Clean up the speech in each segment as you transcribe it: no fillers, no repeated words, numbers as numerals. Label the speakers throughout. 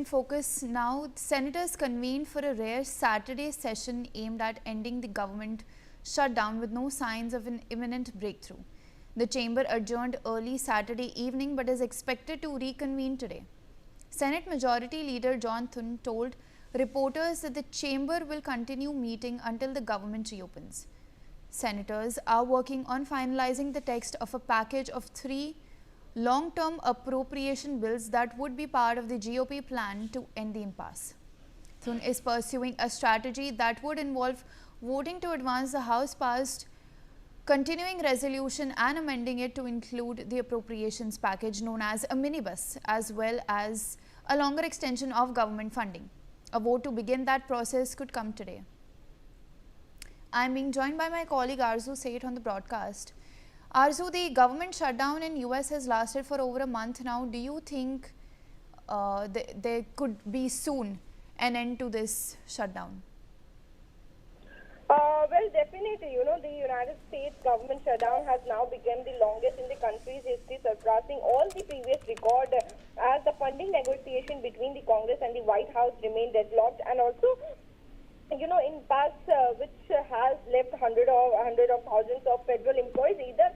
Speaker 1: Focus now, senators convened for a rare Saturday session aimed at ending the government shutdown with no signs of an imminent breakthrough. The chamber adjourned early Saturday evening but is expected to reconvene today. Senate Majority Leader John Thune told reporters that the chamber will continue meeting until the government reopens. Senators are working on finalizing the text of a package of 3 long-term appropriation bills that would be part of the GOP plan to end the impasse. Thune is pursuing a strategy that would involve voting to advance the House-passed continuing resolution and amending it to include the appropriations package known as a minibus, as well as a longer extension of government funding. A vote to begin that process could come today. I am being joined by my colleague Arzu Seth on the broadcast. Arzu, the government shutdown in US has lasted for over a month now. Do you think there could be soon an end to this shutdown?
Speaker 2: Well, definitely, the United States government shutdown has now become the longest in the country's history, surpassing all the previous record as the funding negotiation between the Congress and the White House remained deadlocked, and also impasse which has left hundreds of thousands of federal employees either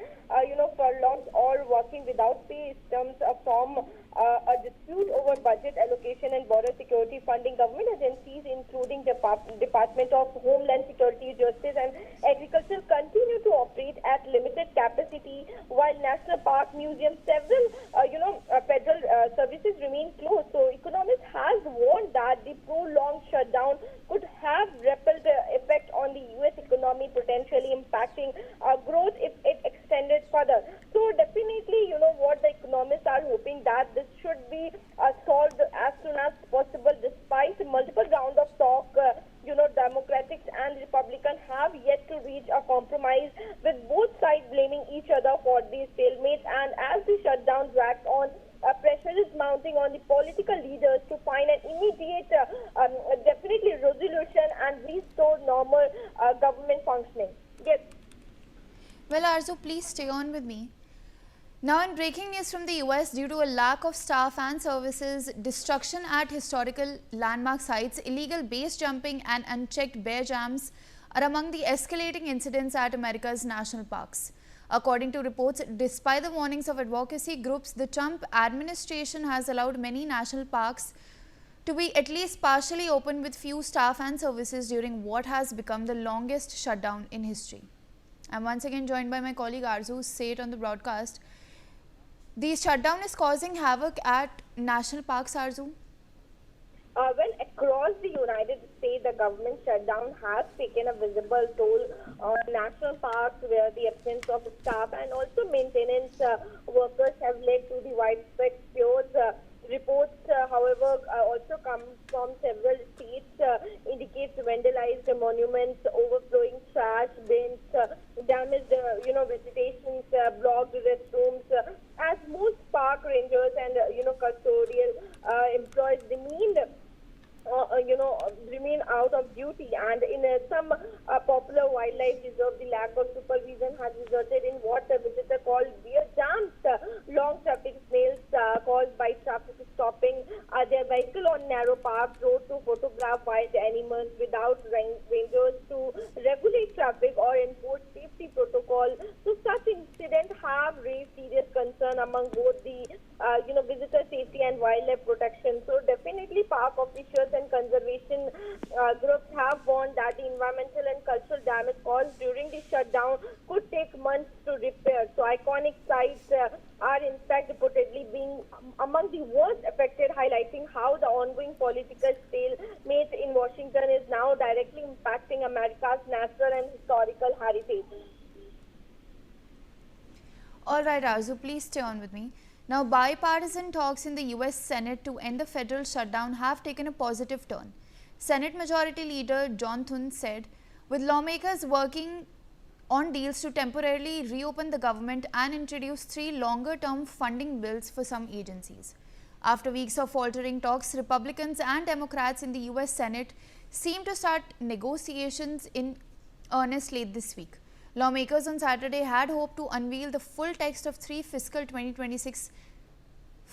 Speaker 2: furloughed or working without pay stems from a dispute over budget allocation and border security funding. Government agencies including Department of Homeland Security, Justice and Agriculture continue to operate at limited capacity, while national park, museums, several federal services remain closed. So economists has warned that the prolonged shutdown could have ripple effect on the U.S. economy, potentially impacting growth if it extended further. So definitely, what the economists are hoping that this should be solved as soon as possible. Despite multiple rounds of talk, Democrats and Republicans have yet to reach a compromise, with both sides blaming each other for these stalemates. And as the shutdown drags on, pressure is mounting on the political leaders to find an immediate, definitely resolution and restore normal government functioning. Yes.
Speaker 1: Well, Arzu, please stay on with me. Now, in breaking news from the US, due to a lack of staff and services, destruction at historical landmark sites, illegal base jumping and unchecked bear jams are among the escalating incidents at America's national parks. According to reports, despite the warnings of advocacy groups, the Trump administration has allowed many national parks to be at least partially open with few staff and services during what has become the longest shutdown in history. I'm once again joined by my colleague Arzu Seth on the broadcast. The shutdown is causing havoc at national parks, Arzu?
Speaker 2: Well, across the United States, the government shutdown has taken a visible toll on national parks, where the absence of staff and also maintenance workers have led to the widespread chaos. Reports, however, also come from several states, indicates vandalized monuments, overflowing trash bins, damaged, vegetation, blocked restrooms. As most park rangers and custodial employees remain out of duty, and in some popular wildlife reserve, the lack of supervision has resulted in what the visitor called deer jams, long traffic snails caused by traffic stopping their vehicle on narrow park road to photograph wild animals without rangers to regulate traffic or enforce safety protocol. So such incidents have raised serious concern among both the visitor safety and wildlife protection. So definitely park officials and conservation groups have warned that the environmental and cultural damage caused during the shutdown could take months to repair. So iconic sites are in fact reportedly being among the worst affected, highlighting how the ongoing political stalemate in Washington is now directly impacting America's natural and historical heritage.
Speaker 1: All right, Arzu, please stay on with me. Now, bipartisan talks in the US Senate to end the federal shutdown have taken a positive turn. Senate Majority Leader John Thune said, with lawmakers working on deals to temporarily reopen the government and introduce 3 longer-term funding bills for some agencies. After weeks of faltering talks, Republicans and Democrats in the US Senate seem to start negotiations in earnest late this week. Lawmakers on Saturday had hoped to unveil the full text of 3 fiscal 2026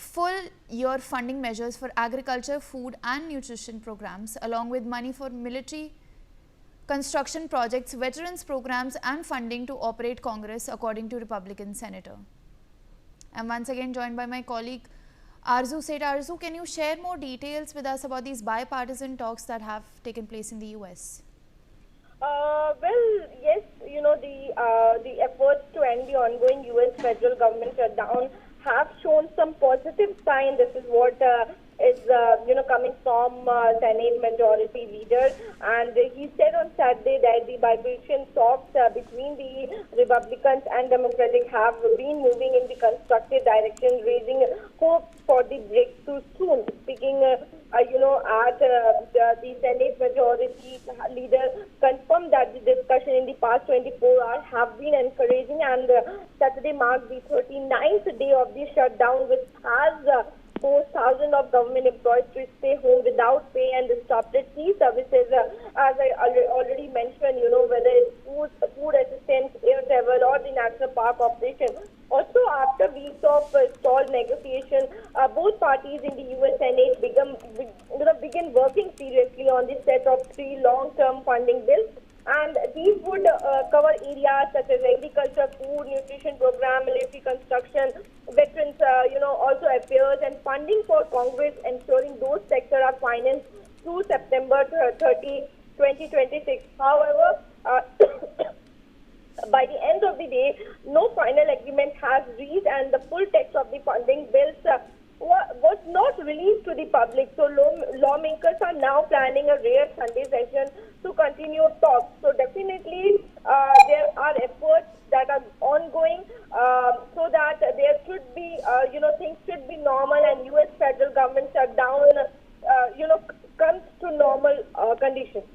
Speaker 1: full year funding measures for agriculture, food and nutrition programs, along with money for military construction projects, veterans programs and funding to operate Congress, according to Republican Senator. I'm once again joined by my colleague Arzu Seth. Arzu, can you share more details with us about these bipartisan talks that have taken place in the US?
Speaker 2: Well, yes, the efforts to end the ongoing U.S. federal government shutdown have shown some positive sign. This is what is coming from Senate Majority Leader, and he said on Saturday that the bipartisan talks between the Republicans and Democratic have been moving in the constructive direction, raising hopes for the breakthrough soon. Speaking, at the Senate Majority Leader confirmed that the discussion in the past 24 hours have been encouraging, and Saturday marked the 39th day of the shutdown, which has forced thousands of government employees to stay home without pay and disrupted key services, as I already mentioned, whether it's food assistance, air travel, or the national park operation. Also, after weeks of stalled negotiation, both parties in the U.S. Senate began working seriously on the set of 3 long-term funding bills. And these would cover areas such as agriculture, food, nutrition program, military construction, veterans, also affairs, and funding for Congress, ensuring those sectors are financed through September 30, 2026. However, by the end of the day, no final agreement has reached, and the full text of the funding bills was not released to the public. So lawmakers are now planning a rare Sunday session to continue talks. So definitely there are efforts that are ongoing so that there should be, things should be normal, and U.S. federal government shutdown, comes to normal conditions.